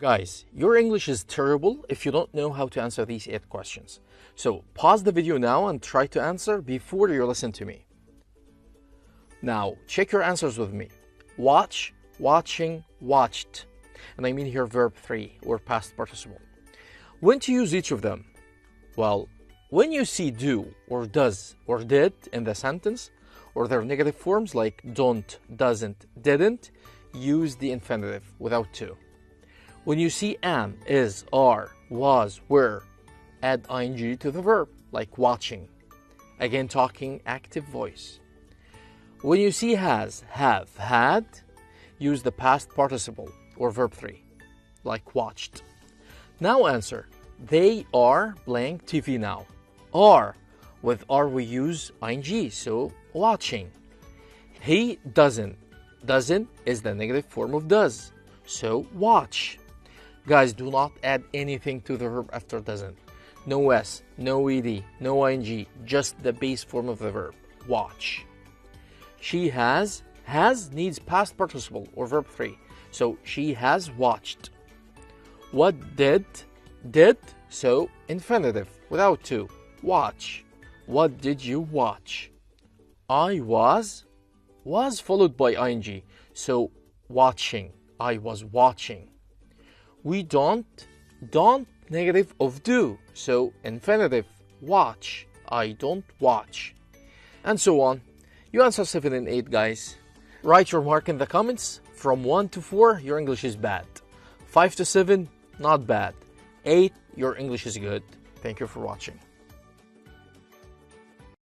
Guys, your English is terrible if you don't know how to answer these 8 questions. So pause the video now and try to answer before you listen to me. Now, check your answers with me. Watch, watching, watched. And I mean here verb 3 or past participle. When to use each of them? Well, when you see do or does or did in the sentence or their negative forms like don't, doesn't, didn't, use the infinitive without to. When you see am, is, are, was, were, add ing to the verb like watching. Again, talking active voice. When you see has, have, had, use the past participle or verb 3 like watched. Now answer. They are playing TV now. Are. With are we use ing, so watching. He doesn't. Doesn't is the negative form of does, so watch. Guys, do not add anything to the verb after doesn't. No s, no ed, no ing, just the base form of the verb, watch. She has needs past participle or verb 3, so she has watched. What did, so infinitive without to, watch. What did you watch? I was followed by ing, so watching. I was watching. We don't negative of do, so infinitive watch. I don't watch. And so on. You answer 7 and 8, guys. Write your mark in the comments. From 1 to 4, your English is bad. 5 to 7, not bad. 8, your English is good. Thank you for watching.